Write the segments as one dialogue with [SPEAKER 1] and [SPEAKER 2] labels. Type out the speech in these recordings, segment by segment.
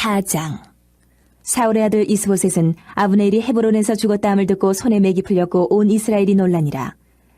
[SPEAKER 1] 4장. 사울의 아들 이스보셋은 아브네일이 헤브론에서 죽었다 함을 듣고 손에 맥이 풀렸고 온 이스라엘이 놀라니라.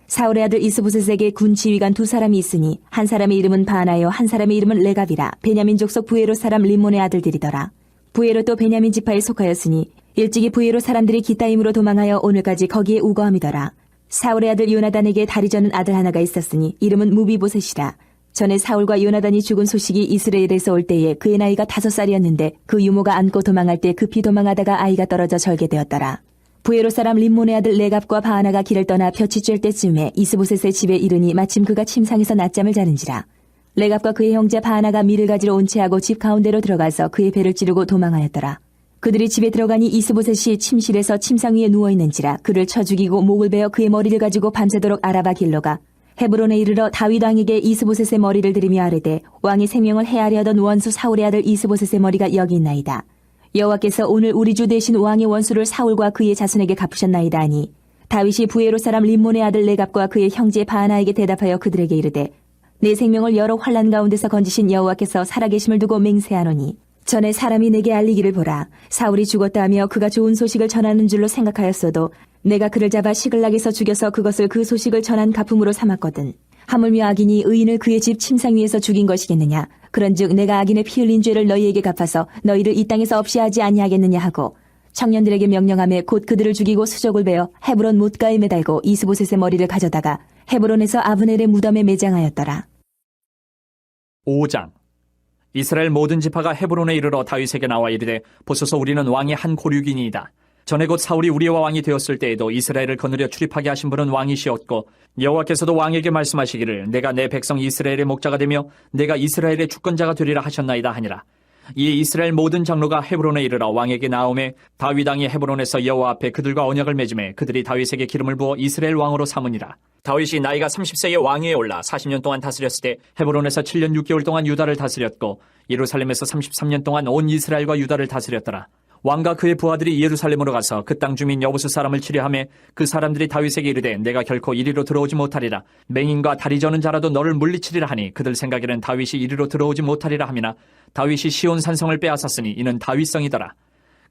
[SPEAKER 1] 사울의 아들 이스보셋에게 군 지휘관 두 사람이 있으니 한 사람의 이름은 바나요 한 사람의 이름은 레갑이라. 베냐민 족속 부에롯 사람 림몬의 아들들이더라. 부에롯도 베냐민 지파에 속하였으니 일찍이 부에롯 사람들이 기타임으로 도망하여 오늘까지 거기에 우거함이더라. 사울의 아들 요나단에게 다리 저는 아들 하나가 있었으니 이름은 무비보셋이라. 전에 사울과 요나단이 죽은 소식이 이스라엘에서 올 때에 그의 나이가 5살이었는데 그 유모가 안고 도망할 때 급히 도망하다가 아이가 떨어져 절개되었더라. 부에롯 사람 림몬의 아들 레갑과 바하나가 길을 떠나 볕이 쬐을 때쯤에 이스보셋의 집에 이르니 마침 그가 침상에서 낮잠을 자는지라. 레갑과 그의 형제 바하나가 밀을 가지러 온 채하고 집 가운데로 들어가서 그의 배를 찌르고 도망하였더라. 그들이 집에 들어가니 이스보셋이 침실에서 침상 위에 누워있는지라. 그를 쳐 죽이고 목을 베어 그의 머리를 가지고 밤새도록 아라바 길러가 헤브론에 이르러 다윗 왕에게 이스보셋의 머리를 들이며 아뢰되 왕이 생명을 해하려 하던 원수 사울의 아들 이스보셋의 머리가 여기 있나이다. 여호와께서 오늘 우리 주 대신 왕의 원수를 사울과 그의 자손에게 갚으셨나이다 하니 다윗이 부에롯 사람 림몬의 아들 레갑과 그의 형제 바하나에게 대답하여 그들에게 이르되 내 생명을 여러 환난 가운데서 건지신 여호와께서 살아계심을 두고 맹세하노니 전에 사람이 내게 알리기를 보라. 사울이 죽었다 하며 그가 좋은 소식을 전하는 줄로 생각하였어도 내가 그를 잡아 시글락에서 죽여서 그것을 그 소식을 전한 가품으로 삼았거든. 하물며 악인이 의인을 그의 집 침상 위에서 죽인 것이겠느냐. 그런즉 내가 악인의 피 흘린 죄를 너희에게 갚아서 너희를 이 땅에서 없이 하지 아니하겠느냐 하고 청년들에게 명령하며 곧 그들을 죽이고 수족을 베어 헤브론 못가에 매달고 이스보셋의 머리를 가져다가 헤브론에서 아브넬의 무덤에 매장하였더라.
[SPEAKER 2] 5장. 이스라엘 모든 지파가 헤브론에 이르러 다윗에게 나와 이르되 보소서 우리는 왕의 한 고륙이니이다. 전에 곧 사울이 우리와 왕이 되었을 때에도 이스라엘을 거느려 출입하게 하신 분은 왕이시었고 여호와께서도 왕에게 말씀하시기를 내가 내 백성 이스라엘의 목자가 되며 내가 이스라엘의 주권자가 되리라 하셨나이다 하니라. 이에 이스라엘 모든 장로가 헤브론에 이르러 왕에게 나오매 다윗 왕이 헤브론에서 여호와 앞에 그들과 언약을 맺음에 그들이 다윗에게 기름을 부어 이스라엘 왕으로 삼으니라. 다윗이 나이가 30세에 왕위에 올라 40년 동안 다스렸을 때 헤브론에서 7년 6개월 동안 유다를 다스렸고 예루살렘에서 33년 동안 온 이스라엘과 유다를 다스렸더라. 왕과 그의 부하들이 예루살렘으로 가서 그 땅 주민 여부수 사람을 치려하며 그 사람들이 다윗에게 이르되 내가 결코 이리로 들어오지 못하리라. 맹인과 다리 저는 자라도 너를 물리치리라 하니 그들 생각에는 다윗이 이리로 들어오지 못하리라 함이나 다윗이 시온 산성을 빼앗았으니 이는 다윗성이더라.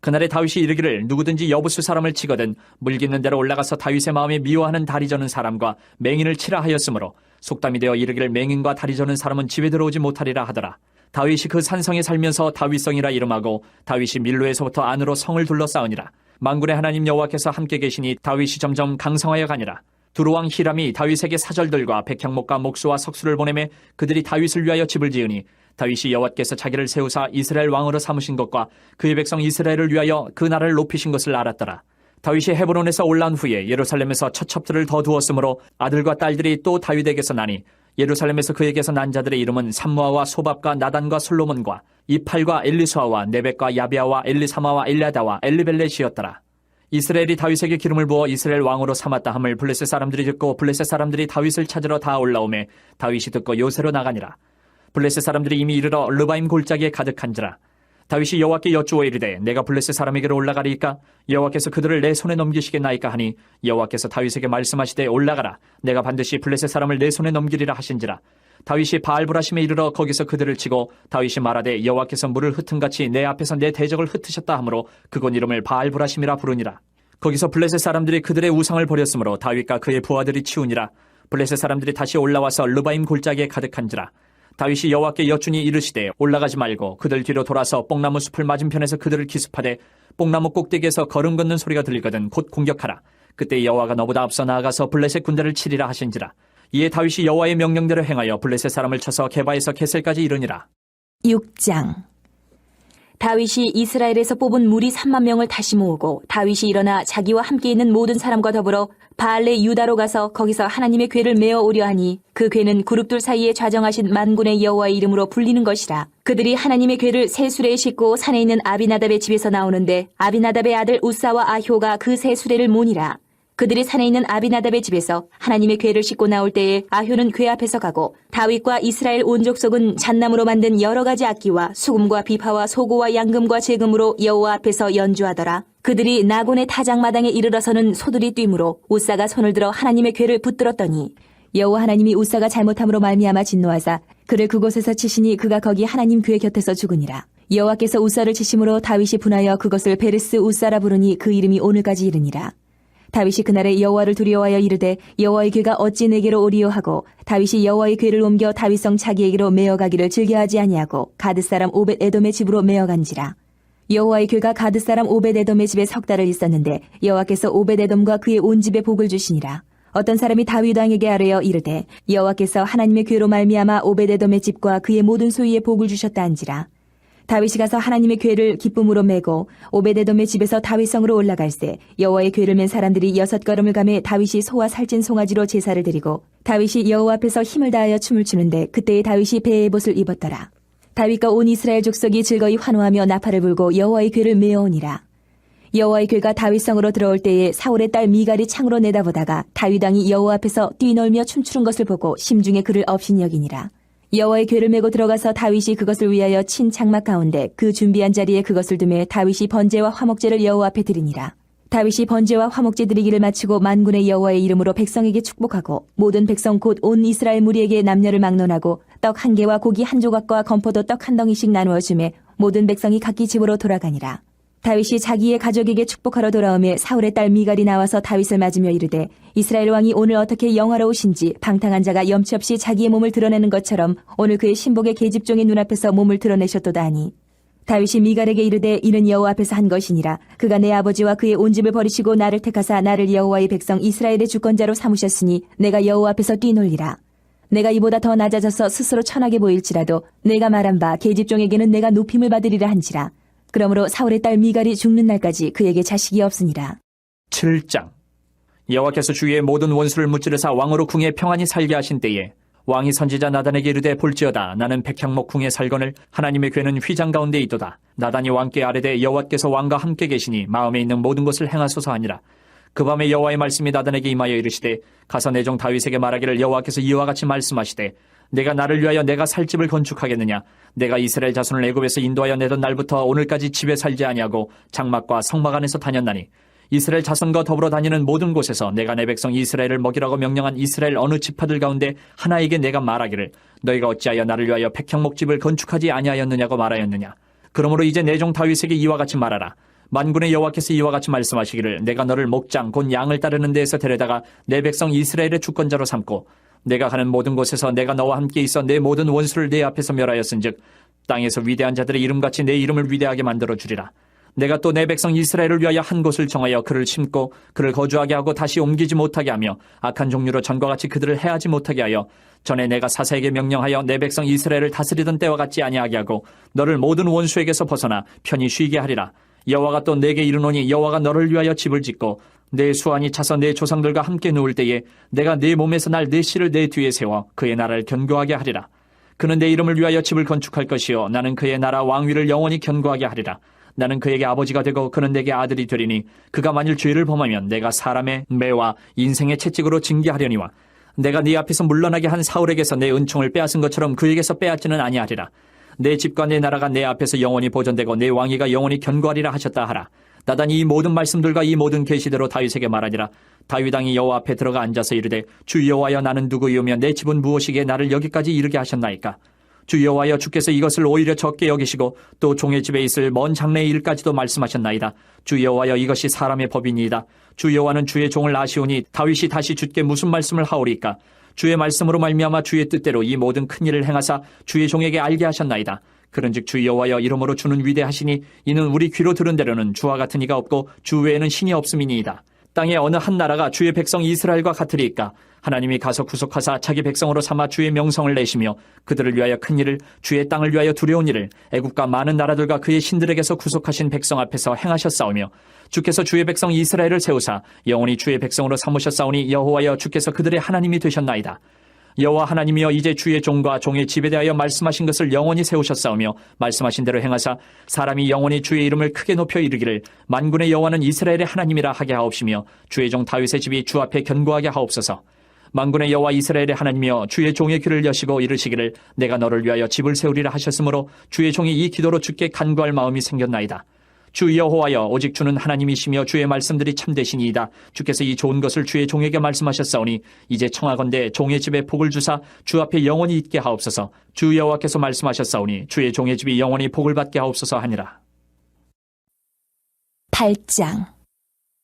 [SPEAKER 2] 그날에 다윗이 이르기를 누구든지 여부수 사람을 치거든 물깃는 대로 올라가서 다윗의 마음에 미워하는 다리 저는 사람과 맹인을 치라 하였으므로 속담이 되어 이르기를 맹인과 다리 저는 사람은 집에 들어오지 못하리라 하더라. 다윗이 그 산성에 살면서 다윗성이라 이름하고 다윗이 밀로에서부터 안으로 성을 둘러싸우니라. 만군의 하나님 여호와께서 함께 계시니 다윗이 점점 강성하여 가니라. 두루왕 히람이 다윗에게 사절들과 백향목과 목수와 석수를 보내매 그들이 다윗을 위하여 집을 지으니 다윗이 여호와께서 자기를 세우사 이스라엘 왕으로 삼으신 것과 그의 백성 이스라엘을 위하여 그 나라를 높이신 것을 알았더라. 다윗이 헤브론에서 올라온 후에 예루살렘에서 처첩들을 더 두었으므로 아들과 딸들이 또 다윗에게서 나니 예루살렘에서 그에게서 난 자들의 이름은 삼무아와 소밥과 나단과 솔로몬과 이팔과 엘리수아와 네벡과 야비아와 엘리사마와 엘리아다와 엘리벨렛이었더라. 이스라엘이 다윗에게 기름을 부어 이스라엘 왕으로 삼았다 함을 블레셋 사람들이 듣고 블레셋 사람들이 다윗을 찾으러 다 올라오매 다윗이 듣고 요새로 나가니라. 블레셋 사람들이 이미 이르러 르바임 골짜기에 가득한지라. 다윗이 여호와께 여쭈어 이르되 내가 블레셋 사람에게로 올라가리이까 여호와께서 그들을 내 손에 넘기시겠나이까 하니 여호와께서 다윗에게 말씀하시되 올라가라. 내가 반드시 블레셋 사람을 내 손에 넘기리라 하신지라. 다윗이 바알브라심에 이르러 거기서 그들을 치고 다윗이 말하되 여호와께서 물을 흩은같이 내 앞에서 내 대적을 흩으셨다 하므로 그곳 이름을 바알브라심이라 부르니라. 거기서 블레셋 사람들이 그들의 우상을 버렸으므로 다윗과 그의 부하들이 치우니라. 블레셋 사람들이 다시 올라와서 르바임 골짜기에 가득한지라. 다윗이 여호와께 여쭈니 이르시되 올라가지 말고 그들 뒤로 돌아서 뽕나무 숲을 맞은편에서 그들을 기습하되 뽕나무 꼭대기에서 걸음 걷는 소리가 들리거든 곧 공격하라. 그때 여호와가 너보다 앞서 나아가서 블레셋 군대를 치리라 하신지라. 이에 다윗이 여호와의 명령대로 행하여 블레셋 사람을 쳐서 게바에서 게셀까지 이르니라.
[SPEAKER 1] 6장. 다윗이 이스라엘에서 뽑은 무리 3만 명을 다시 모으고 다윗이 일어나 자기와 함께 있는 모든 사람과 더불어 바알레 유다로 가서 거기서 하나님의 궤를 메어 오려 하니 그 궤는 그룹들 사이에 좌정하신 만군의 여호와의 이름으로 불리는 것이라. 그들이 하나님의 궤를 새 수레에 싣고 산에 있는 아비나답의 집에서 나오는데 아비나답의 아들 우사와 아효가 그 새 수레를 모니라. 그들이 산에 있는 아비나답의 집에서 하나님의 궤를 싣고 나올 때에 아효는 궤 앞에서 가고 다윗과 이스라엘 온 족속은 잣나무로 만든 여러 가지 악기와 수금과 비파와 소고와 양금과 제금으로 여호와 앞에서 연주하더라. 그들이 나곤의 타작마당에 이르러서는 소들이 뛰므로 우사가 손을 들어 하나님의 궤를 붙들었더니 여호와 하나님이 우사가 잘못함으로 말미암아 진노하사 그를 그곳에서 치시니 그가 거기 하나님 궤 곁에서 죽으니라. 여호와께서 우사를 치심으로 다윗이 분하여 그것을 베레스 우사라 부르니 그 이름이 오늘까지 이르니라. 다윗이 그날에 여호와를 두려워하여 이르되 여호와의 궤가 어찌 내게로 오리요 하고 다윗이 여호와의 궤를 옮겨 다윗성 자기에게로 메어가기를 즐겨하지 아니하고 가드 사람 오벳 에돔의 집으로 메어간지라. 여호와의 궤가 가드 사람 오벳 에돔의 집에 석 달을 있었는데 여호와께서 오벳 에돔과 그의 온 집에 복을 주시니라. 어떤 사람이 다윗 왕에게 아뢰어 이르되 여호와께서 하나님의 궤로 말미암아 오벳 에돔의 집과 그의 모든 소유에 복을 주셨다 한지라. 다윗이 가서 하나님의 궤를 기쁨으로 메고 오베데돔의 집에서 다윗성으로 올라갈새 여호와의 궤를 맨 사람들이 6걸음을 가매 다윗이 소와 살찐 송아지로 제사를 드리고 다윗이 여호와 앞에서 힘을 다하여 춤을 추는데 그때에 다윗이 배의 에봇을 입었더라. 다윗과 온 이스라엘 족속이 즐거이 환호하며 나팔을 불고 여호와의 궤를 메어오니라. 여호와의 궤가 다윗성으로 들어올 때에 사울의 딸 미갈이 창으로 내다보다가 다윗 왕이 여호와 앞에서 뛰놀며 춤추는 것을 보고 심중에 그를 업신 여기니라. 여호와의 궤를 메고 들어가서 다윗이 그것을 위하여 친 장막 가운데 그 준비한 자리에 그것을 두매 다윗이 번제와 화목제를 여호와 앞에 드리니라. 다윗이 번제와 화목제 드리기를 마치고 만군의 여호와의 이름으로 백성에게 축복하고 모든 백성 곧 온 이스라엘 무리에게 남녀를 막론하고 떡 한 개와 고기 한 조각과 건포도 떡 한 덩이씩 나누어 주매 모든 백성이 각기 집으로 돌아가니라. 다윗이 자기의 가족에게 축복하러 돌아오매 사울의 딸 미갈이 나와서 다윗을 맞으며 이르되 이스라엘 왕이 오늘 어떻게 영화로우신지 방탕한 자가 염치 없이 자기의 몸을 드러내는 것처럼 오늘 그의 신복의 계집종의 눈앞에서 몸을 드러내셨도다 하니 다윗이 미갈에게 이르되 이는 여호와 앞에서 한 것이니라. 그가 내 아버지와 그의 온 집을 버리시고 나를 택하사 나를 여호와의 백성 이스라엘의 주권자로 삼으셨으니 내가 여호와 앞에서 뛰놀리라. 내가 이보다 더 낮아져서 스스로 천하게 보일지라도 내가 말한 바 계집종에게는 내가 높임을 받으리라 한지라. 그러므로 사울의 딸 미갈이 죽는 날까지 그에게 자식이 없으니라.
[SPEAKER 2] 7장. 여호와께서 주위의 모든 원수를 무찌르사 왕으로 궁에 평안히 살게 하신 때에 왕이 선지자 나단에게 이르되 볼지어다 나는 백향목 궁에 살거늘 하나님의 궤는 휘장 가운데 있도다. 나단이 왕께 아뢰되 여호와께서 왕과 함께 계시니 마음에 있는 모든 것을 행하소서 하니라. 그 밤에 여호와의 말씀이 나단에게 임하여 이르시되 가서 내 종 다윗에게 말하기를 여호와께서 이와 같이 말씀하시되 내가 나를 위하여 내가 살 집을 건축하겠느냐. 내가 이스라엘 자손을 애굽에서 인도하여 내던 날부터 오늘까지 집에 살지 아니하고 장막과 성막 안에서 다녔나니 이스라엘 자손과 더불어 다니는 모든 곳에서 내가 내 백성 이스라엘을 먹이라고 명령한 이스라엘 어느 지파들 가운데 하나에게 내가 말하기를 너희가 어찌하여 나를 위하여 백향목 집을 건축하지 아니하였느냐고 말하였느냐. 그러므로 이제 내 종 다윗에게 이와 같이 말하라. 만군의 여호와께서 이와 같이 말씀하시기를 내가 너를 목장 곧 양을 따르는 데에서 데려다가 내 백성 이스라엘의 주권자로 삼고 내가 가는 모든 곳에서 내가 너와 함께 있어 내 모든 원수를 내 앞에서 멸하였은즉 땅에서 위대한 자들의 이름같이 내 이름을 위대하게 만들어 주리라. 내가 또 내 백성 이스라엘을 위하여 한 곳을 정하여 그를 심고 그를 거주하게 하고 다시 옮기지 못하게 하며 악한 종류로 전과 같이 그들을 해하지 못하게 하여 전에 내가 사사에게 명령하여 내 백성 이스라엘을 다스리던 때와 같지 아니하게 하고 너를 모든 원수에게서 벗어나 편히 쉬게 하리라. 여호와가 또 내게 이르노니 여호와가 너를 위하여 집을 짓고 내 수완이 차서 내 조상들과 함께 누울 때에 내가 네 몸에서 날 내 씨를 내 뒤에 세워 그의 나라를 견고하게 하리라. 그는 내 이름을 위하여 집을 건축할 것이요 나는 그의 나라 왕위를 영원히 견고하게 하리라. 나는 그에게 아버지가 되고 그는 내게 아들이 되리니 그가 만일 죄를 범하면 내가 사람의 매와 인생의 채찍으로 징계하려니와 내가 네 앞에서 물러나게 한 사울에게서 내 은총을 빼앗은 것처럼 그에게서 빼앗지는 아니하리라. 내 집과 내 나라가 내 앞에서 영원히 보존되고 내 왕위가 영원히 견고하리라 하셨다 하라. 나단이 이 모든 말씀들과 이 모든 계시대로 다윗에게 말하니라. 다윗 왕이 여호와 앞에 들어가 앉아서 이르되 주 여호와여 나는 누구이오며 내 집은 무엇이기에 나를 여기까지 이르게 하셨나이까. 주 여호와여 주께서 이것을 오히려 적게 여기시고 또 종의 집에 있을 먼 장래의 일까지도 말씀하셨나이다. 주 여호와여 이것이 사람의 법이니이다. 주 여호와는 주의 종을 아시오니 다윗이 다시 주께 무슨 말씀을 하오리까. 주의 말씀으로 말미암아 주의 뜻대로 이 모든 큰 일을 행하사 주의 종에게 알게 하셨나이다. 그런즉 주 여호와여 이러므로 주는 위대하시니 이는 우리 귀로 들은 대로는 주와 같은 이가 없고 주 외에는 신이 없음이니이다. 땅의 어느 한 나라가 주의 백성 이스라엘과 같으리이까. 하나님이 가서 구속하사 자기 백성으로 삼아 주의 명성을 내시며 그들을 위하여 큰 일을 주의 땅을 위하여 두려운 일을 애국과 많은 나라들과 그의 신들에게서 구속하신 백성 앞에서 행하셨사오며 주께서 주의 백성 이스라엘을 세우사 영원히 주의 백성으로 삼으셨사오니 여호와여 주께서 그들의 하나님이 되셨나이다. 여호와 하나님이여 이제 주의 종과 종의 집에 대하여 말씀하신 것을 영원히 세우셨사오며 말씀하신 대로 행하사 사람이 영원히 주의 이름을 크게 높여 이르기를 만군의 여호와는 이스라엘의 하나님이라 하게 하옵시며 주의 종 다윗의 집이 주 앞에 견고하게 하옵소서. 만군의 여호와 이스라엘의 하나님이여 주의 종의 귀를 여시고 이르시기를 내가 너를 위하여 집을 세우리라 하셨으므로 주의 종이 이 기도로 주께 간구할 마음이 생겼나이다. 주 여호와여, 오직 주는 하나님이시며 주의 말씀들이 참되시니이다. 주께서 이 좋은 것을 주의 종에게 말씀하셨사오니 이제 청하건대 종의 집에 복을 주사 주 앞에 영원히 있게 하옵소서. 주 여호와께서 말씀하셨사오니 주의 종의 집이 영원히 복을 받게 하옵소서 하니라.
[SPEAKER 1] 8장.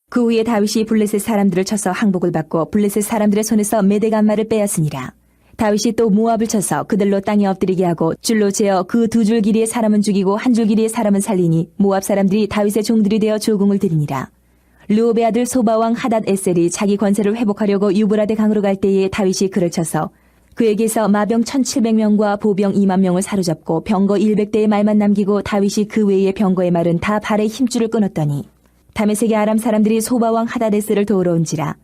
[SPEAKER 1] 그 후에 다윗이 블레셋 사람들을 쳐서 항복을 받고 블레셋 사람들의 손에서 메대간마를 빼앗으니라. 다윗이 또 모압을 쳐서 그들로 땅에 엎드리게 하고 줄로 재어 그 두 줄 길이의 사람은 죽이고 한 줄 길이의 사람은 살리니 모압 사람들이 다윗의 종들이 되어 조공을 드리니라. 르옵의 아들 소바왕 하닷 에셀이 자기 권세를 회복하려고 유브라데 강으로 갈 때에 다윗이 그를 쳐서 그에게서 마병 1700명과 보병 2만 명을 사로잡고 병거 100대의 말만 남기고 다윗이 그 외의 병거의 말은 다 발의 힘줄을 끊었더니 다메섹의 아람 사람들이 소바왕 하닷 에셀을 도우러 온지라.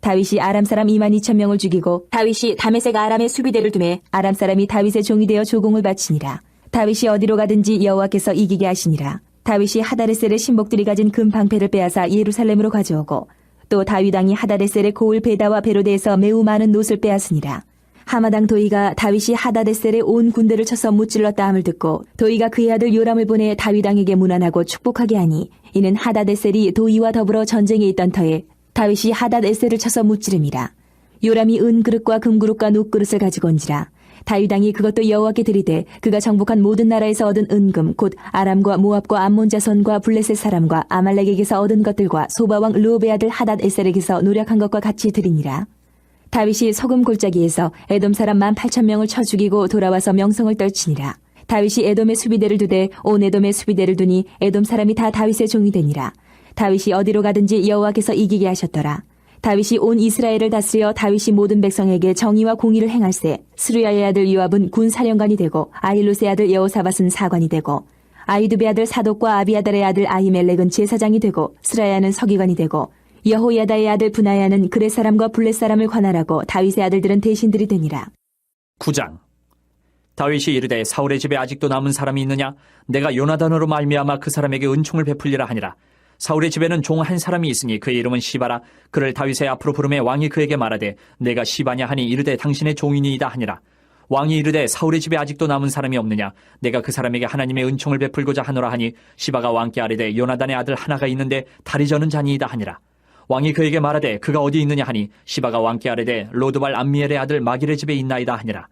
[SPEAKER 1] 다윗이 아람 사람 2만 2천 명을 죽이고 다윗이 다메섹 아람의 수비대를 두매 아람 사람이 다윗의 종이 되어 조공을 바치니라. 다윗이 어디로 가든지 여호와께서 이기게 하시니라. 다윗이 하다레셀의 신복들이 가진 금 방패를 빼앗아 예루살렘으로 가져오고 또 다윗 왕이 하다레셀의 고을 베다와 베로데에서 매우 많은 놋을 빼앗으니라. 하마당 도이가 다윗이 하다데셀의 온 군대를 쳐서 무찔렀다 함을 듣고 도이가 그의 아들 요람을 보내 다윗 왕에게 문안하고 축복하게 하니 이는 하다데셀이 도이와 더불어 전쟁에 있던 터에 다윗이 하닷에셀을 쳐서 무찌름이라. 요람이 은그릇과 금그릇과 놋그릇을 가지고 온지라. 다윗 왕이 그것도 여호와께 드리되 그가 정복한 모든 나라에서 얻은 은금 곧 아람과 모압과 암몬 자손과 블레셋 사람과 아말렉에게서 얻은 것들과 소바왕 르옵의 아들 하닷에셀에게서 노력한 것과 같이 드리니라. 다윗이 소금 골짜기에서 에돔 사람 18,000명을 쳐 죽이고 돌아와서 명성을 떨치니라. 다윗이 에돔의 수비대를 두되 온 에돔의 수비대를 두니 에돔 사람이 다 다윗의 종이 되니라. 다윗이 어디로 가든지 여호와께서 이기게 하셨더라. 다윗이 온 이스라엘을 다스려 다윗이 모든 백성에게 정의와 공의를 행할세. 스루야의 아들 요압은 군사령관이 되고 아힐롯의 아들 여호사밧은 사관이 되고 아이두베 아들 사독과 아비아달의 아들 아히멜렉은 제사장이 되고 스라야는 서기관이 되고 여호야다의 아들 분하야는 그렛 사람과 블렛 사람을 관할하고 다윗의 아들들은 대신들이 되니라.
[SPEAKER 2] 9장. 다윗이 이르되 사울의 집에 아직도 남은 사람이 있느냐? 내가 요나단으로 말미암아 그 사람에게 은총을 베풀리라 하니라. 사울의 집에는 종 한 사람이 있으니 그의 이름은 시바라. 그를 다윗의 앞으로 부르매 왕이 그에게 말하되 내가 시바냐 하니 이르되 당신의 종이니이다 하니라. 왕이 이르되 사울의 집에 아직도 남은 사람이 없느냐? 내가 그 사람에게 하나님의 은총을 베풀고자 하노라 하니 시바가 왕께 아뢰되 요나단의 아들 하나가 있는데 다리 저는 자니이다 하니라. 왕이 그에게 말하되 그가 어디 있느냐 하니 시바가 왕께 아뢰되 로드발 암미엘의 아들 마길의 집에 있나이다 하니라.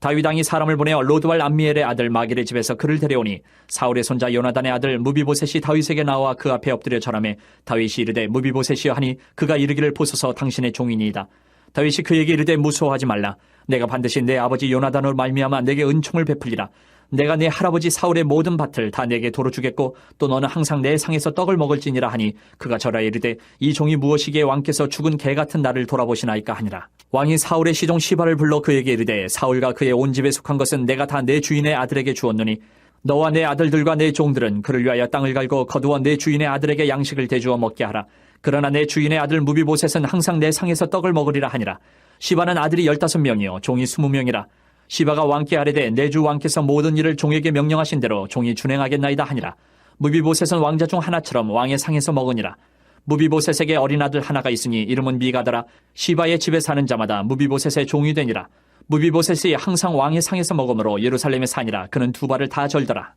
[SPEAKER 2] 다윗 왕이 사람을 보내어 로드발 암미엘의 아들 마길의 집에서 그를 데려오니 사울의 손자 요나단의 아들 무비보셋이 다윗에게 나와 그 앞에 엎드려 절하매 다윗이 이르되 무비보셋이여 하니 그가 이르기를 보소서 당신의 종이니이다. 다윗이 그에게 이르되 무서워하지 말라. 내가 반드시 내 아버지 요나단으로 말미암아 내게 은총을 베풀리라. 내가 네 할아버지 사울의 모든 밭을 다 내게 도로 주겠고 또 너는 항상 내 상에서 떡을 먹을지니라 하니 그가 절하여 이르되 이 종이 무엇이기에 왕께서 죽은 개 같은 나를 돌아보시나이까 하니라. 왕이 사울의 시종 시바를 불러 그에게 이르되 사울과 그의 온 집에 속한 것은 내가 다 내 주인의 아들에게 주었노니 너와 내 아들들과 내 종들은 그를 위하여 땅을 갈고 거두어 내 주인의 아들에게 양식을 대주어 먹게 하라. 그러나 내 주인의 아들 무비보셋은 항상 내 상에서 떡을 먹으리라 하니라. 시바는 아들이 15명이요 종이 20명이라. 시바가 왕께 아뢰되 내 주 왕께서 모든 일을 종에게 명령하신 대로 종이 준행하겠나이다 하니라. 무비보셋은 왕자 중 하나처럼 왕의 상에서 먹으니라. 무비보셋에게 어린 아들 하나가 있으니 이름은 미가더라. 시바의 집에 사는 자마다 무비보셋의 종이 되니라. 무비보셋이 항상 왕의 상에서 먹으므로 예루살렘에 사니라. 그는 두 발을 다 절더라.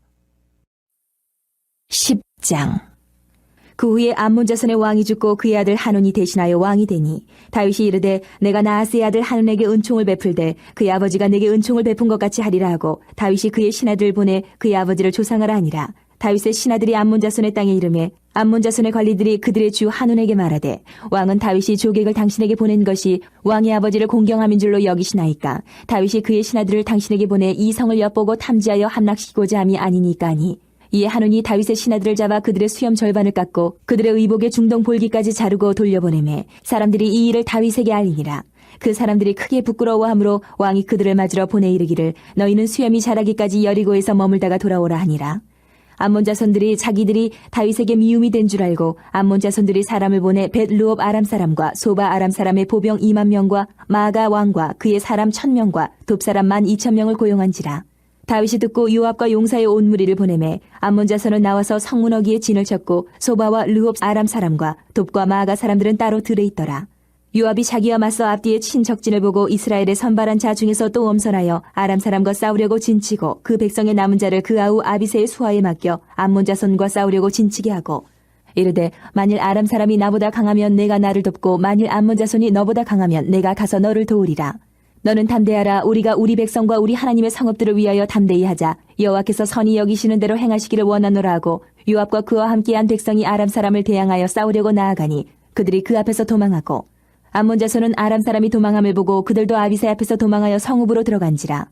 [SPEAKER 1] 10장. 그 후에 암몬 자손의 왕이 죽고 그의 아들 하논이 대신하여 왕이 되니 다윗이 이르되 내가 나하스의 아들 하논에게 은총을 베풀되 그의 아버지가 내게 은총을 베푼 것 같이 하리라 하고 다윗이 그의 신하들을 보내 그의 아버지를 조상하라 하니라. 다윗의 신하들이 암몬 자손의 땅에 이르매 암몬 자손의 관리들이 그들의 주 하논에게 말하되 왕은 다윗이 조객을 당신에게 보낸 것이 왕의 아버지를 공경함인 줄로 여기시나이까? 다윗이 그의 신하들을 당신에게 보내 이 성을 엿보고 탐지하여 함락시키고자 함이 아니니까 하니 이에 하논이 다윗의 신하들을 잡아 그들의 수염 절반을 깎고 그들의 의복의 중동 볼기까지 자르고 돌려보내매 사람들이 이 일을 다윗에게 알리니라. 그 사람들이 크게 부끄러워하므로 왕이 그들을 맞으러 보내 이르기를 너희는 수염이 자라기까지 여리고에서 머물다가 돌아오라 하니라. 암몬 자손들이 자기들이 다윗에게 미움이 된 줄 알고 암몬 자손들이 사람을 보내 벳르옵 아람 사람과 소바 아람 사람의 보병 2만 명과 마가 왕과 그의 사람 1,000명과 돕 사람 12,000명을 고용한지라. 다윗이 듣고 요압과 용사의 온 무리를 보내매 암몬 자손은 나와서 성문 어기에 진을 쳤고 소바와 르옵 아람 사람과 돕과 마가 사람들은 따로 들에 있더라. 요압이 자기와 맞서 앞뒤에 친 적진을 보고 이스라엘의 선발한 자 중에서 또 엄선하여 아람 사람과 싸우려고 진치고 그 백성의 남은 자를 그 아우 아비새의 수하에 맡겨 암몬 자손과 싸우려고 진치게 하고 이르되 만일 아람 사람이 나보다 강하면 내가 나를 돕고 만일 암몬 자손이 너보다 강하면 내가 가서 너를 도우리라. 너는 담대하라. 우리가 우리 백성과 우리 하나님의 성읍들을 위하여 담대히 하자. 여호와께서 선히 여기시는 대로 행하시기를 원하노라 하고 요압과 그와 함께한 백성이 아람 사람을 대항하여 싸우려고 나아가니 그들이 그 앞에서 도망하고 암몬 자손은 아람 사람이 도망함을 보고 그들도 아비새 앞에서 도망하여 성읍으로 들어간지라.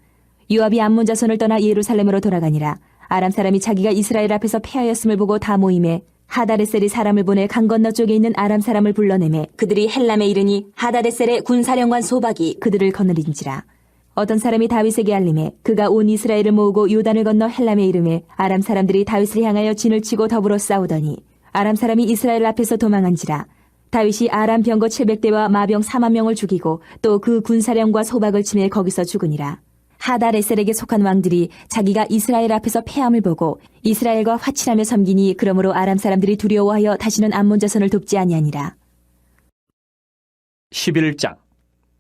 [SPEAKER 1] 요압이 암몬 자손을 떠나 예루살렘으로 돌아가니라. 아람 사람이 자기가 이스라엘 앞에서 패하였음을 보고 다 모임에 하다데셀이 사람을 보내 강 건너 쪽에 있는 아람 사람을 불러내매 그들이 헬람에 이르니 하다데셀의 군사령관 소박이 그들을 거느린지라. 어떤 사람이 다윗에게 알림해 그가 온 이스라엘을 모으고 요단을 건너 헬람에 이르매 아람 사람들이 다윗을 향하여 진을 치고 더불어 싸우더니 아람 사람이 이스라엘 앞에서 도망한지라. 다윗이 아람 병거 700대와 마병 4만 명을 죽이고 또 그 군사령과 소박을 치매 거기서 죽으니라. 하다레셀에게 속한 왕들이 자기가 이스라엘 앞에서 패함을 보고 이스라엘과 화친하며 섬기니 그러므로 아람 사람들이 두려워하여 다시는 암몬 자손을 돕지 아니하니라.
[SPEAKER 2] 11장.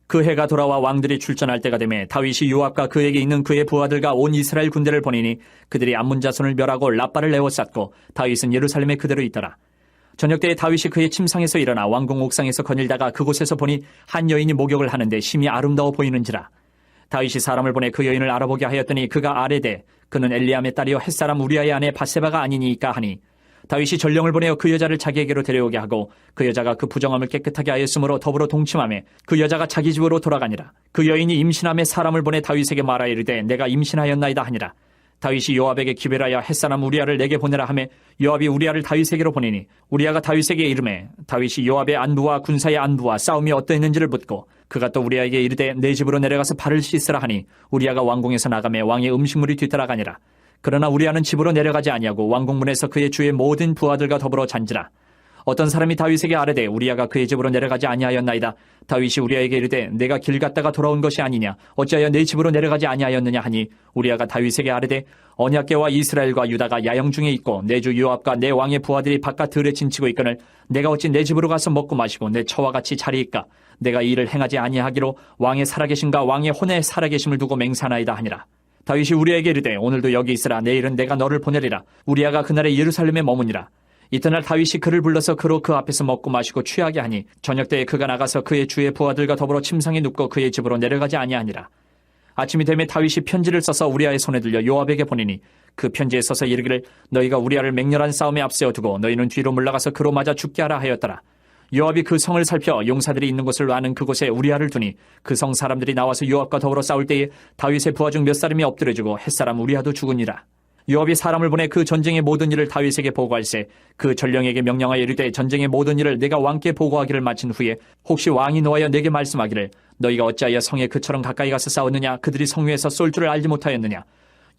[SPEAKER 2] 그 해가 돌아와 왕들이 출전할 때가 되매 다윗이 요압과 그에게 있는 그의 부하들과 온 이스라엘 군대를 보내니 그들이 암몬 자손을 멸하고 라빠를 에워쌌고 다윗은 예루살렘에 그대로 있더라. 저녁 때에 다윗이 그의 침상에서 일어나 왕궁 옥상에서 거닐다가 그곳에서 보니 한 여인이 목욕을 하는데 심히 아름다워 보이는지라. 다윗이 사람을 보내 그 여인을 알아보게 하였더니 그가 아뢰되 그는 엘리암의 딸이요 햇사람 우리아의 아내 바세바가 아니니이까 하니 다윗이 전령을 보내어 그 여자를 자기에게로 데려오게 하고 그 여자가 그 부정함을 깨끗하게 하였으므로 더불어 동침하며 그 여자가 자기 집으로 돌아가니라. 그 여인이 임신함에 사람을 보내 다윗에게 말하여 이르되 내가 임신하였나이다 하니라. 다윗이 요압에게 기별하여 햇사람 우리아를 내게 보내라 하매 요압이 우리아를 다윗에게로 보내니 우리아가 다윗에게 이르매 다윗이 요압의 안부와 군사의 안부와 싸움이 어떠했는지를 묻고 그가 또 우리아에게 이르되 내 집으로 내려가서 발을 씻으라 하니 우리아가 왕궁에서 나가매 왕의 음식물이 뒤따라가니라. 그러나 우리아는 집으로 내려가지 아니하고 왕궁문에서 그의 주의 모든 부하들과 더불어 잔지라. 어떤 사람이 다윗에게 아뢰되 우리아가 그의 집으로 내려가지 아니하였나이다. 다윗이 우리아에게 이르되 내가 길 갔다가 돌아온 것이 아니냐 어찌하여 내 집으로 내려가지 아니하였느냐 하니 우리아가 다윗에게 아뢰되 언약궤와 이스라엘과 유다가 야영 중에 있고 내 주 요압과 내 왕의 부하들이 바깥 들에 진치고 있거늘 내가 어찌 내 집으로 가서 먹고 마시고 내 처와 같이 자리이까. 내가 이 일을 행하지 아니하기로 왕의 살아계심과 왕의 혼의 살아계심을 두고 맹세하나이다 하니라. 다윗이 우리아에게 이르되 오늘도 여기 있으라. 내일은 내가 너를 보내리라. 우리아가 그날에 예루살렘에 머무니라. 이튿날 다윗이 그를 불러서 그로 그 앞에서 먹고 마시고 취하게 하니 저녁 때에 그가 나가서 그의 주의 부하들과 더불어 침상에 눕고 그의 집으로 내려가지 아니하니라. 아침이 되매 다윗이 편지를 써서 우리아의 손에 들려 요압에게 보내니 그 편지에 써서 이르기를 너희가 우리아를 맹렬한 싸움에 앞세워 두고 너희는 뒤로 물러가서 그로 맞아 죽게 하라 하였더라. 요압이 그 성을 살펴 용사들이 있는 곳을 아는 그곳에 우리아를 두니 그 성 사람들이 나와서 요압과 더불어 싸울 때에 다윗의 부하 중 몇 사람이 엎드려지고 햇사람 우리아도 죽으니라. 요압이 사람을 보내 그 전쟁의 모든 일을 다윗에게 보고할세 그 전령에게 명령하여 이르되 전쟁의 모든 일을 내가 왕께 보고하기를 마친 후에 혹시 왕이 노하여 내게 말씀하기를 너희가 어찌하여 성에 그처럼 가까이 가서 싸웠느냐 그들이 성 위에서 쏠 줄을 알지 못하였느냐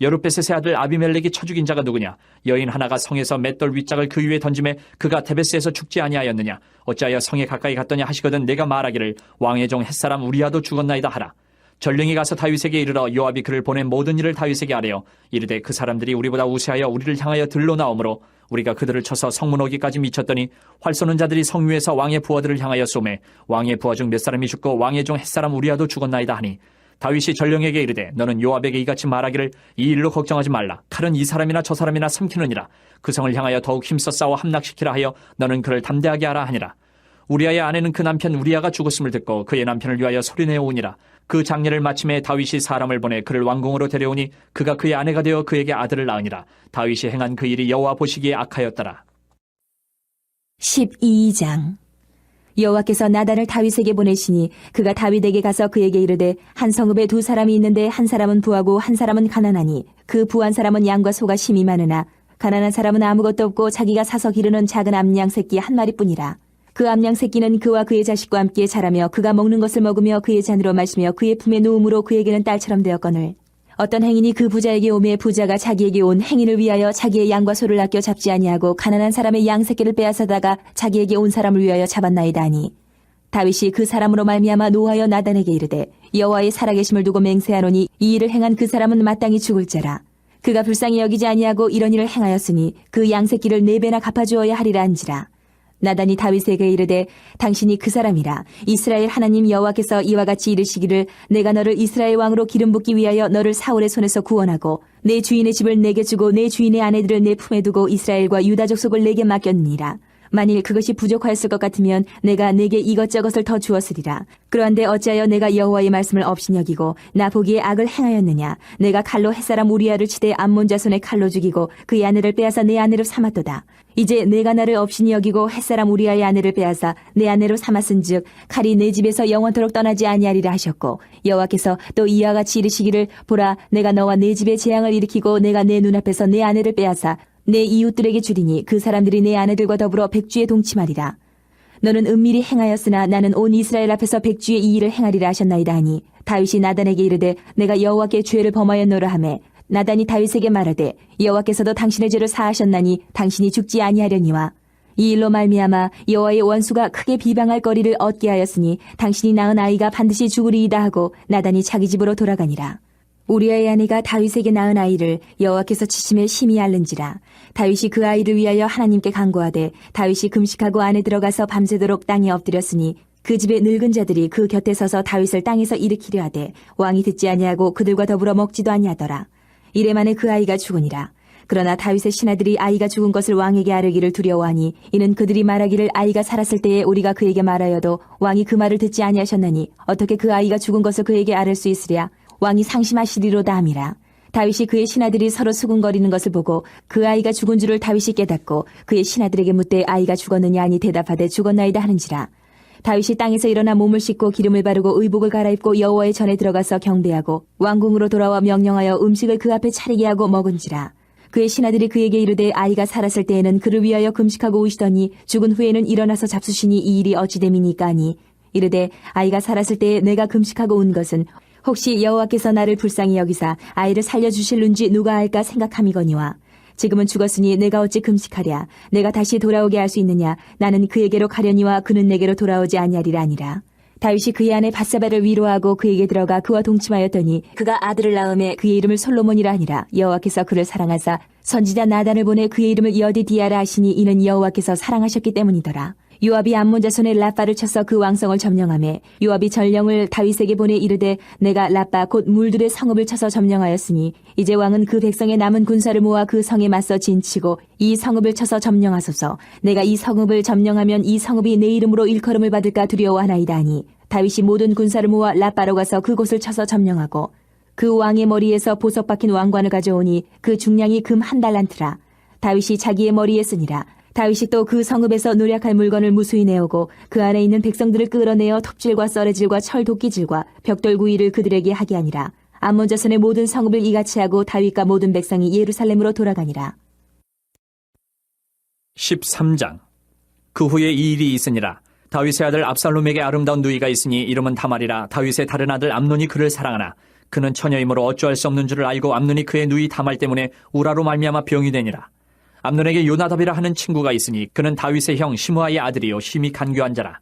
[SPEAKER 2] 여룻베셋의 아들 아비멜렉이 쳐 죽인 자가 누구냐 여인 하나가 성에서 맷돌 윗짝을 그 위에 던짐에 그가 데베스에서 죽지 아니하였느냐 어찌하여 성에 가까이 갔더냐 하시거든 내가 말하기를 왕의 종 햇사람 우리아도 죽었나이다 하라. 전령이 가서 다윗에게 이르러 요압이 그를 보낸 모든 일을 다윗에게 아뢰어 이르되 그 사람들이 우리보다 우세하여 우리를 향하여 들로 나오므로 우리가 그들을 쳐서 성문 오기까지 미쳤더니 활 쏘는 자들이 성 위에서 왕의 부하들을 향하여 쏘매 왕의 부하 중 몇 사람이 죽고 왕의 종 햇사람 우리아도 죽었나이다 하니 다윗이 전령에게 이르되 너는 요압에게 이같이 말하기를 이 일로 걱정하지 말라. 칼은 이 사람이나 저 사람이나 삼키느니라. 그 성을 향하여 더욱 힘써 싸워 함락시키라 하여 너는 그를 담대하게 하라 하니라. 우리아의 아내는 그 남편 우리아가 죽었음을 듣고 그의 남편을 위하여 소리내어 오니라. 그 장례를 마침에 다윗이 사람을 보내 그를 왕궁으로 데려오니 그가 그의 아내가 되어 그에게 아들을 낳으니라. 다윗이 행한 그 일이 여호와 보시기에 악하였더라.
[SPEAKER 1] 12장. 여호와께서 나단을 다윗에게 보내시니 그가 다윗에게 가서 그에게 이르되 한 성읍에 두 사람이 있는데 한 사람은 부하고 한 사람은 가난하니 그 부한 사람은 양과 소가 심히 많으나 가난한 사람은 아무것도 없고 자기가 사서 기르는 작은 암양 새끼 한 마리뿐이라. 그 암양 새끼는 그와 그의 자식과 함께 자라며 그가 먹는 것을 먹으며 그의 잔으로 마시며 그의 품에 누움으로 그에게는 딸처럼 되었거늘 어떤 행인이 그 부자에게 오매 부자가 자기에게 온 행인을 위하여 자기의 양과 소를 아껴 잡지 아니하고 가난한 사람의 양 새끼를 빼앗아다가 자기에게 온 사람을 위하여 잡았나이다 하니 다윗이 그 사람으로 말미암아 노하여 나단에게 이르되 여호와의 살아계심을 두고 맹세하노니 이 일을 행한 그 사람은 마땅히 죽을 자라. 그가 불쌍히 여기지 아니하고 이런 일을 행하였으니 그 양 새끼를 4배나 갚아주어야 하리라 한지라. 나단이 다윗에게 이르되 당신이 그 사람이라. 이스라엘 하나님 여호와께서 이와 같이 이르시기를 내가 너를 이스라엘 왕으로 기름 붓기 위하여 너를 사울의 손에서 구원하고 내 주인의 집을 내게 주고 내 주인의 아내들을 내 품에 두고 이스라엘과 유다 족속을 내게 맡겼느니라. 만일 그것이 부족하였을 것 같으면 내가 내게 이것저것을 더 주었으리라. 그러한데 어찌하여 내가 여호와의 말씀을 업신여기고 나 보기에 악을 행하였느냐. 내가 칼로 햇사람 우리아를 치되 암몬 자손의 칼로 죽이고 그의 아내를 빼앗아 내 아내로 삼았도다. 이제 내가 나를 업신이 여기고 햇사람 우리아의 아내를 빼앗아 내 아내로 삼았은즉 칼이 내 집에서 영원토록 떠나지 아니하리라 하셨고 여호와께서 또 이와 같이 이르시기를 보라 내가 너와 내 집에 재앙을 일으키고 내가 내 눈앞에서 내 아내를 빼앗아 내 이웃들에게 주리니 그 사람들이 내 아내들과 더불어 백주에 동침하리라. 너는 은밀히 행하였으나 나는 온 이스라엘 앞에서 백주의 이 일을 행하리라 하셨나이다 하니 다윗이 나단에게 이르되 내가 여호와께 죄를 범하였노라 하매 나단이 다윗에게 말하되 여호와께서도 당신의 죄를 사하셨나니 당신이 죽지 아니하려니와 이 일로 말미암아 여호와의 원수가 크게 비방할 거리를 얻게 하였으니 당신이 낳은 아이가 반드시 죽으리이다 하고 나단이 자기 집으로 돌아가니라. 우리아의 아내가 다윗에게 낳은 아이를 여호와께서 치심에 심히 앓는지라. 다윗이 그 아이를 위하여 하나님께 간구하되 다윗이 금식하고 안에 들어가서 밤새도록 땅에 엎드렸으니 그 집의 늙은 자들이 그 곁에 서서 다윗을 땅에서 일으키려 하되 왕이 듣지 아니하고 그들과 더불어 먹지도 아니하더라. 이래 만에 그 아이가 죽으니라. 그러나 다윗의 신하들이 아이가 죽은 것을 왕에게 아뢰기를 두려워하니 이는 그들이 말하기를 아이가 살았을 때에 우리가 그에게 말하여도 왕이 그 말을 듣지 아니하셨나니 어떻게 그 아이가 죽은 것을 그에게 아뢰 수 있으랴. 왕이 상심하시리로다 함이라. 다윗이 그의 신하들이 서로 수군거리는 것을 보고 그 아이가 죽은 줄을 다윗이 깨닫고 그의 신하들에게 묻되 아이가 죽었느냐 하니 대답하되 죽었나이다 하는지라. 다윗이 땅에서 일어나 몸을 씻고 기름을 바르고 의복을 갈아입고 여호와의 전에 들어가서 경배하고 왕궁으로 돌아와 명령하여 음식을 그 앞에 차리게 하고 먹은지라. 그의 신하들이 그에게 이르되 아이가 살았을 때에는 그를 위하여 금식하고 오시더니 죽은 후에는 일어나서 잡수시니 이 일이 어찌 됨이니까 하니 이르되 아이가 살았을 때에 내가 금식하고 온 것은 혹시 여호와께서 나를 불쌍히 여기사 아이를 살려주실는지 누가 알까 생각함이거니와 지금은 죽었으니 내가 어찌 금식하랴. 내가 다시 돌아오게 할 수 있느냐. 나는 그에게로 가려니와 그는 내게로 돌아오지 아니하리라 아니라. 다윗이 그의 아내 밧세바를 위로하고 그에게 들어가 그와 동침하였더니 그가 아들을 낳음에 그의 이름을 솔로몬이라 하니라. 여호와께서 그를 사랑하사 선지자 나단을 보내 그의 이름을 여디디아라 하시니 이는 여호와께서 사랑하셨기 때문이더라. 요압이 암몬 자손의 라빠를 쳐서 그 왕성을 점령하매 요압이 전령을 다윗에게 보내 이르되 내가 라빠 곧 물들의 성읍을 쳐서 점령하였으니 이제 왕은 그 백성의 남은 군사를 모아 그 성에 맞서 진치고 이 성읍을 쳐서 점령하소서. 내가 이 성읍을 점령하면 이 성읍이 내 이름으로 일컬음을 받을까 두려워하나이다 하니 다윗이 모든 군사를 모아 라빠로 가서 그곳을 쳐서 점령하고 그 왕의 머리에서 보석 박힌 왕관을 가져오니 그 중량이 금 1달란트라. 다윗이 자기의 머리에 쓰니라. 다윗이 또 그 성읍에서 노략할 물건을 무수히 내오고 그 안에 있는 백성들을 끌어내어 톱질과 썰애질과 철 도끼질과 벽돌 구이를 그들에게 하게 하니라. 암몬 자손의 모든 성읍을 이같이 하고 다윗과 모든 백성이 예루살렘으로 돌아가니라.
[SPEAKER 2] 13장. 그 후에 이 일이 있으니라. 다윗의 아들 압살롬에게 아름다운 누이가 있으니 이름은 다말이라. 다윗의 다른 아들 암논이 그를 사랑하나 그는 처녀이므로 어찌할 수 없는 줄을 알고 암논이 그의 누이 다말 때문에 우라로 말미암아 병이 되니라. 암논에게 요나답이라 하는 친구가 있으니 그는 다윗의 형 시므아의 아들이요 심히 간교한 자라.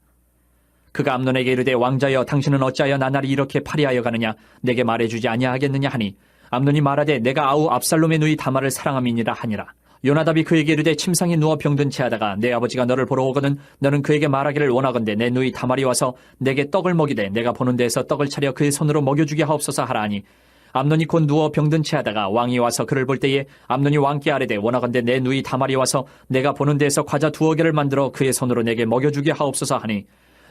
[SPEAKER 2] 그가 암논에게 이르되 왕자여 당신은 어찌하여 나날이 이렇게 파리하여 가느냐. 내게 말해주지 아니하겠느냐 하니 암논이 말하되 내가 아우 압살롬의 누이 다말을 사랑함이니라 하니라. 요나답이 그에게 이르되 침상에 누워 병든 채 하다가 내 아버지가 너를 보러 오거든 너는 그에게 말하기를 원하건대 내 누이 다말이 와서 내게 떡을 먹이되 내가 보는 데에서 떡을 차려 그의 손으로 먹여주게 하옵소서 하라 하니 암논이 곧 누워 병든 채 하다가 왕이 와서 그를 볼 때에 암논이 왕께 아뢰되 원하건대 내 누이 다말이 와서 내가 보는 데에서 과자 2개를 만들어 그의 손으로 내게 먹여주게 하옵소서 하니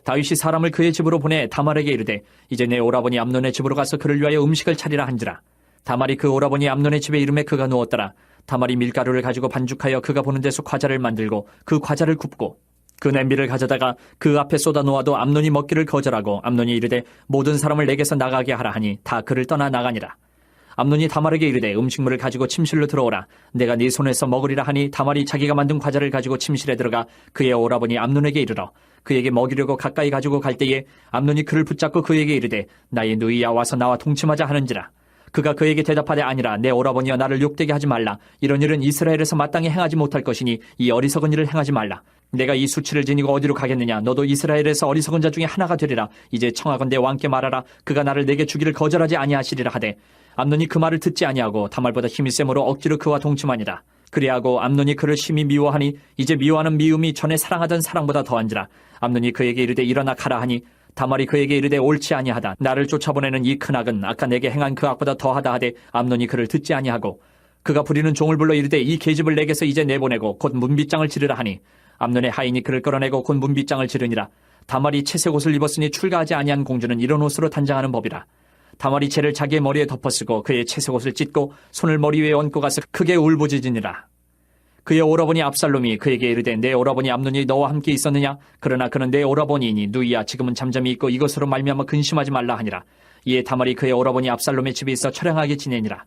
[SPEAKER 2] 다윗이 사람을 그의 집으로 보내 다말에게 이르되 이제 내 오라버니 암논의 집으로 가서 그를 위하여 음식을 차리라 한지라. 다말이 그 오라버니 암논의 집에 이름에 그가 누웠더라. 다말이 밀가루를 가지고 반죽하여 그가 보는 데서 과자를 만들고 그 과자를 굽고 그 냄비를 가져다가 그 앞에 쏟아 놓아도 암논이 먹기를 거절하고 암논이 이르되 모든 사람을 내게서 나가게 하라 하니 다 그를 떠나 나가니라. 암논이 다말에게 이르되 음식물을 가지고 침실로 들어오라. 내가 네 손에서 먹으리라 하니 다말이 자기가 만든 과자를 가지고 침실에 들어가 그의 오라버니 암논에게 이르러 그에게 먹이려고 가까이 가지고 갈 때에 암논이 그를 붙잡고 그에게 이르되 나의 누이야 와서 나와 동침하자 하는지라. 그가 그에게 대답하되 아니라 내 오라버니여 나를 욕되게 하지 말라. 이런 일은 이스라엘에서 마땅히 행하지 못할 것이니 이 어리석은 일을 행하지 말라. 내가 이 수치를 지니고 어디로 가겠느냐. 너도 이스라엘에서 어리석은 자 중에 하나가 되리라. 이제 청하건대 왕께 말하라. 그가 나를 내게 주기를 거절하지 아니하시리라 하되 암논이 그 말을 듣지 아니하고 다말보다 힘이 세므로 억지로 그와 동침하니라. 그리하고 암논이 그를 심히 미워하니 이제 미워하는 미움이 전에 사랑하던 사랑보다 더한지라. 암논이 그에게 이르되 일어나 가라 하니 다말이 그에게 이르되 옳지 아니하다. 나를 쫓아보내는 이 큰 악은 아까 내게 행한 그 악보다 더하다 하되 암논이 그를 듣지 아니하고 그가 부리는 종을 불러 이르되 이 계집을 내게서 이제 내보내고 곧 문빗장을 지르라 하니 암논의 하인이 그를 끌어내고 곧 문빗장을 지르니라. 다말이 채색 옷을 입었으니 출가하지 아니한 공주는 이런 옷으로 단장하는 법이라. 다말이 채를 자기의 머리에 덮어쓰고 그의 채색 옷을 찢고 손을 머리 위에 얹고 가서 크게 울부짖으니라. 그의 오라버니 압살롬이 그에게 이르되 내 오라버니 암논이 너와 함께 있었느냐? 그러나 그는 내 오라버니이니 누이야 지금은 잠잠히 있고 이것으로 말미암아 근심하지 말라 하니라. 이에 다말이 그의 오라버니 압살롬의 집에 있어 처량하게 지내니라.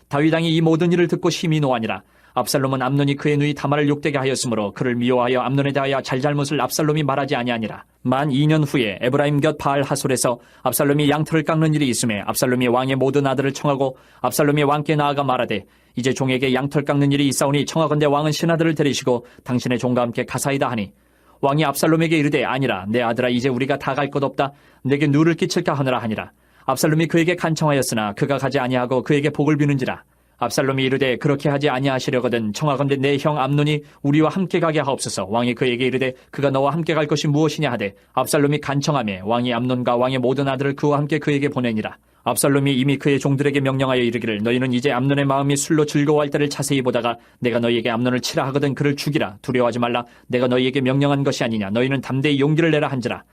[SPEAKER 2] 다윗 왕이 이 모든 일을 듣고 심히 노하니라. 압살롬은 암논이 그의 누이 다말을 욕되게 하였으므로 그를 미워하여 암논에 대하여 잘잘못을 압살롬이 말하지 아니하니라. 만 2년 후에 에브라임 곁 바알 하솔에서 압살롬이 양털을 깎는 일이 있음에 압살롬이 왕의 모든 아들을 청하고 압살롬이 왕께 나아가 말하되 이제 종에게 양털 깎는 일이 있사오니 청하건대 왕은 신하들을 데리시고 당신의 종과 함께 가사이다 하니 왕이 압살롬에게 이르되 아니라 내 아들아 이제 우리가 다 갈 것 없다. 내게 누를 끼칠까 하느라 하니라. 압살롬이 그에게 간청하였으나 그가 가지 아니하고 그에게 복을 비는지라. 압살롬이 이르되 그렇게 하지 아니하시려거든 청하건대 내 형 암논이 우리와 함께 가게 하옵소서. 왕이 그에게 이르되 그가 너와 함께 갈 것이 무엇이냐 하되 압살롬이 간청하매 왕이 암논과 왕의 모든 아들을 그와 함께 그에게 보내니라. 압살롬이 이미 그의 종들에게 명령하여 이르기를 너희는 이제 암논의 마음이 술로 즐거워할 때를 자세히 보다가 내가 너희에게 암논을 치라 하거든 그를 죽이라. 두려워하지 말라. 내가 너희에게 명령한 것이 아니냐. 너희는 담대히 용기를 내라 한지라.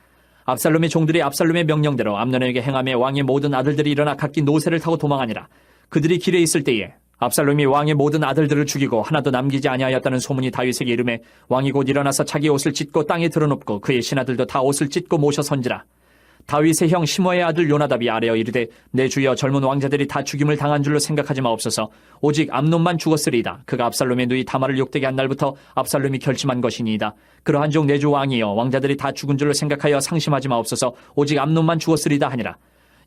[SPEAKER 2] 압살롬의 종들이 압살롬의 명령대로 암논에게 행하며 왕의 모든 아들들이 일어나 각기 노새를 타고 도망하니라. 그들이 길에 있을 때에 압살롬이 왕의 모든 아들들을 죽이고 하나도 남기지 아니하였다는 소문이 다윗에게 이르매 왕이 곧 일어나서 자기 옷을 찢고 땅에 드러눕고 그의 신하들도 다 옷을 찢고 모셔 선지라. 다윗의 형 시므아의 아들 요나답이 아뢰어 이르되 내 주여 젊은 왕자들이 다 죽임을 당한 줄로 생각하지 마옵소서. 오직 암논만 죽었으리이다. 그가 압살롬의 누이 다말을 욕되게 한 날부터 압살롬이 결심한 것이니이다. 그러한즉 내 주 왕이여 왕자들이 다 죽은 줄로 생각하여 상심하지 마옵소서. 오직 암논만 죽었으리이다 하니라.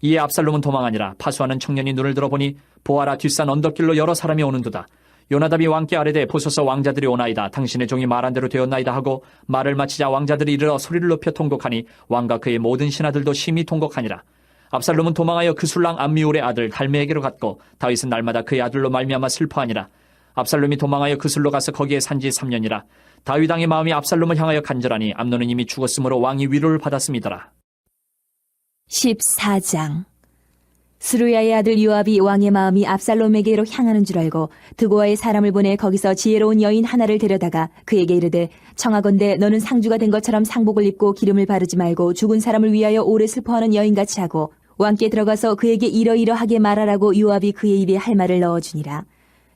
[SPEAKER 2] 이에 압살롬은 도망하니라. 파수하는 청년이 눈을 들어보니 보아라 뒷산 언덕길로 여러 사람이 오는도다. 요나답이 왕께 아뢰되 보소서 왕자들이 오나이다. 당신의 종이 말한 대로 되었나이다 하고 말을 마치자 왕자들이 이르러 소리를 높여 통곡하니 왕과 그의 모든 신하들도 심히 통곡하니라. 압살롬은 도망하여 그 술랑 암미울의 아들 달메에게로 갔고 다윗은 날마다 그의 아들로 말미암아 슬퍼하니라. 압살롬이 도망하여 그 술로 가서 거기에 산지 3년이라. 다윗 왕의 마음이 압살롬을 향하여 간절하니 암논은 이미 죽었으므로 왕이 위로를 받았음이더라.
[SPEAKER 1] 14장. 스루야의 아들 요압이 왕의 마음이 압살롬에게로 향하는 줄 알고 드고아의 사람을 보내 거기서 지혜로운 여인 하나를 데려다가 그에게 이르되 청하건대 너는 상주가 된 것처럼 상복을 입고 기름을 바르지 말고 죽은 사람을 위하여 오래 슬퍼하는 여인같이 하고 왕께 들어가서 그에게 이러이러하게 말하라고 요압이 그의 입에 할 말을 넣어주니라.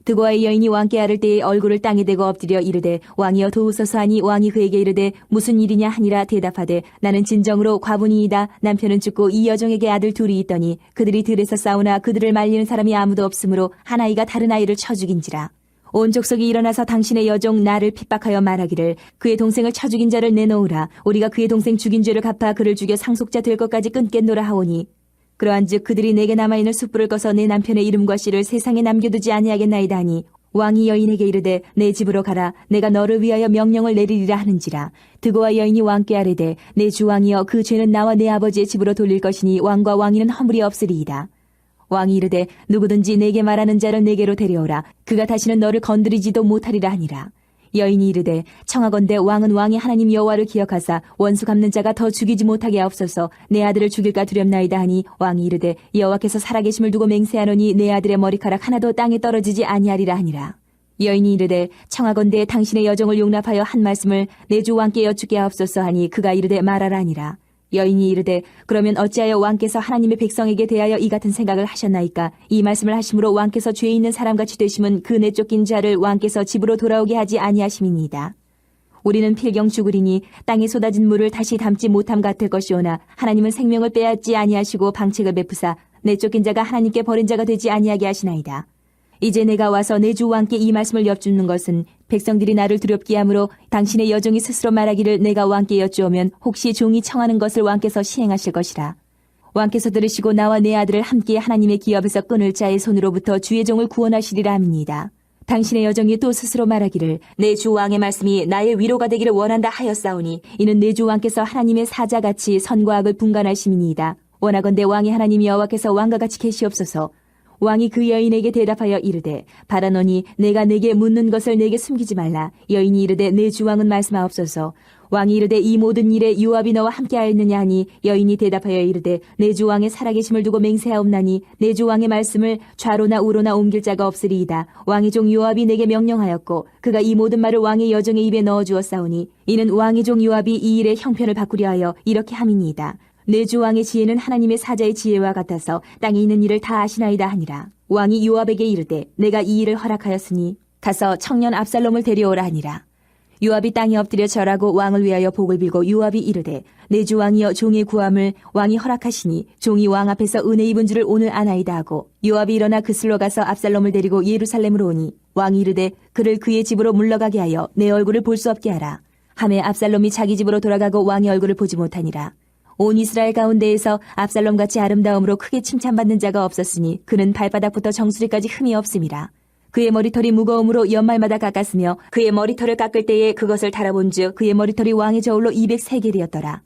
[SPEAKER 1] 드고아의 여인이 왕께 아를 때에 얼굴을 땅에 대고 엎드려 이르되 왕이여 도우소서 하니 왕이 그에게 이르되 무슨 일이냐 하니라. 대답하되 나는 진정으로 과부니이다. 남편은 죽고 이 여종에게 아들 둘이 있더니 그들이 들에서 싸우나 그들을 말리는 사람이 아무도 없으므로 한 아이가 다른 아이를 쳐 죽인지라. 온 족속이 일어나서 당신의 여종 나를 핍박하여 말하기를 그의 동생을 쳐 죽인 자를 내놓으라. 우리가 그의 동생 죽인 죄를 갚아 그를 죽여 상속자 될 것까지 끊겠노라 하오니 그러한즉 그들이 내게 남아있는 숯불을 꺼서 내 남편의 이름과 씨를 세상에 남겨두지 아니하겠나이다 하니 왕이 여인에게 이르되 내 집으로 가라. 내가 너를 위하여 명령을 내리리라 하는지라. 드고와 여인이 왕께 아뢰되 내 주 왕이여 그 죄는 나와 내 아버지의 집으로 돌릴 것이니 왕과 왕위는 허물이 없으리이다. 왕이 이르되 누구든지 내게 말하는 자를 내게로 데려오라. 그가 다시는 너를 건드리지도 못하리라 하니라. 여인이 이르되 청하건대 왕은 왕의 하나님 여호와를 기억하사 원수 갚는 자가 더 죽이지 못하게 하옵소서. 내 아들을 죽일까 두렵나이다 하니 왕이 이르되 여호와께서 살아계심을 두고 맹세하노니 내 아들의 머리카락 하나도 땅에 떨어지지 아니하리라 하니라. 여인이 이르되 청하건대 당신의 여종을 용납하여 한 말씀을 내 주 왕께 여쭙게 하옵소서 하니 그가 이르되 말하라 하니라. 여인이 이르되 그러면 어찌하여 왕께서 하나님의 백성에게 대하여 이 같은 생각을 하셨나이까? 이 말씀을 하심으로 왕께서 죄 있는 사람같이 되심은 그 내쫓긴 자를 왕께서 집으로 돌아오게 하지 아니하심이니이다. 우리는 필경 죽으리니 땅에 쏟아진 물을 다시 담지 못함 같을 것이오나 하나님은 생명을 빼앗지 아니하시고 방책을 베푸사 내쫓긴 자가 하나님께 버린 자가 되지 아니하게 하시나이다. 이제 내가 와서 내 주 왕께 이 말씀을 여쭙는 것은 백성들이 나를 두렵게 하므로 당신의 여종이 스스로 말하기를 내가 왕께 여쭈오면 혹시 종이 청하는 것을 왕께서 시행하실 것이라. 왕께서 들으시고 나와 내 아들을 함께 하나님의 기업에서 끊을 자의 손으로부터 주의 종을 구원하시리라 함이니이다. 당신의 여종이 또 스스로 말하기를 내 주 왕의 말씀이 나의 위로가 되기를 원한다 하였사오니 이는 내 주 왕께서 하나님의 사자같이 선과 악을 분간하심이니이다. 원하건대 왕의 하나님 여호와께서 왕과 같이 계시옵소서. 왕이 그 여인에게 대답하여 이르되 바라노니 내가 내게 묻는 것을 내게 숨기지 말라. 여인이 이르되 내 주왕은 말씀하옵소서. 왕이 이르되 이 모든 일에 요압이 너와 함께하였느냐 하니 여인이 대답하여 이르되 내 주왕의 살아계심을 두고 맹세하옵나니 내 주왕의 말씀을 좌로나 우로나 옮길 자가 없으리이다. 왕의 종 요압이 내게 명령하였고 그가 이 모든 말을 왕의 여정의 입에 넣어주었사오니 이는 왕의 종 요압이 이 일의 형편을 바꾸려 하여 이렇게 함이니이다. 내 주 왕의 지혜는 하나님의 사자의 지혜와 같아서 땅에 있는 일을 다 아시나이다 하니라. 왕이 요압에게 이르되 내가 이 일을 허락하였으니 가서 청년 압살롬을 데려오라 하니라. 요압이 땅에 엎드려 절하고 왕을 위하여 복을 빌고 요압이 이르되 내 주 왕이여 종의 구함을 왕이 허락하시니 종이 왕 앞에서 은혜 입은 줄을 오늘 아나이다 하고 요압이 일어나 그슬로 가서 압살롬을 데리고 예루살렘으로 오니 왕이 이르되 그를 그의 집으로 물러가게 하여 내 얼굴을 볼 수 없게 하라. 하매 압살롬이 자기 집으로 돌아가고 왕의 얼굴을 보지 못하니라. 온 이스라엘 가운데에서 압살롬같이 아름다움으로 크게 칭찬받는 자가 없었으니 그는 발바닥부터 정수리까지 흠이 없음이라. 그의 머리털이 무거움으로 연말마다 깎았으며 그의 머리털을 깎을 때에 그것을 달아본즉 그의 머리털이 왕의 저울로 200세겔이었더라.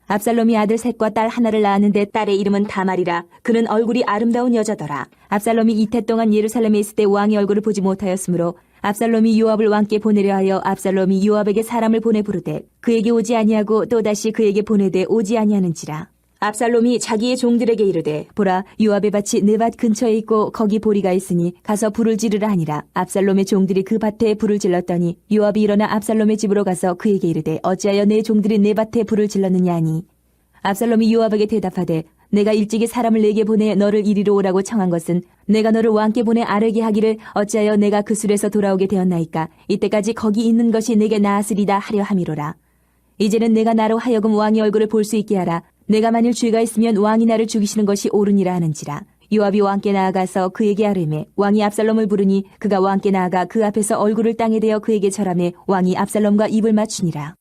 [SPEAKER 1] 압살롬이 아들 셋과 딸 하나를 낳았는데 딸의 이름은 다말이라. 그는 얼굴이 아름다운 여자더라. 압살롬이 이태 동안 예루살렘에 있을 때 왕의 얼굴을 보지 못하였으므로 압살롬이 요압을 왕께 보내려 하여 압살롬이 요압에게 사람을 보내 부르되 그에게 오지 아니하고 또다시 그에게 보내되 오지 아니하는지라. 압살롬이 자기의 종들에게 이르되 보라 요압의 밭이 내 밭 근처에 있고 거기 보리가 있으니 가서 불을 지르라 하니라. 압살롬의 종들이 그 밭에 불을 질렀더니 요압이 일어나 압살롬의 집으로 가서 그에게 이르되 어찌하여 내 종들이 내 밭에 불을 질렀느냐 하니 압살롬이 요압에게 대답하되 내가 일찍이 사람을 내게 보내 너를 이리로 오라고 청한 것은 내가 너를 왕께 보내 아뢰게 하기를 어찌하여 내가 그 술에서 돌아오게 되었나이까. 이때까지 거기 있는 것이 내게 나았으리다 하려 함이로라. 이제는 내가 나로 하여금 왕의 얼굴을 볼 수 있게 하라. 내가 만일 죄가 있으면 왕이 나를 죽이시는 것이 옳으니라 하는지라. 요압이 왕께 나아가서 그에게 아뢰매 왕이 압살롬을 부르니 그가 왕께 나아가 그 앞에서 얼굴을 땅에 대어 그에게 절하매 왕이 압살롬과 입을 맞추니라.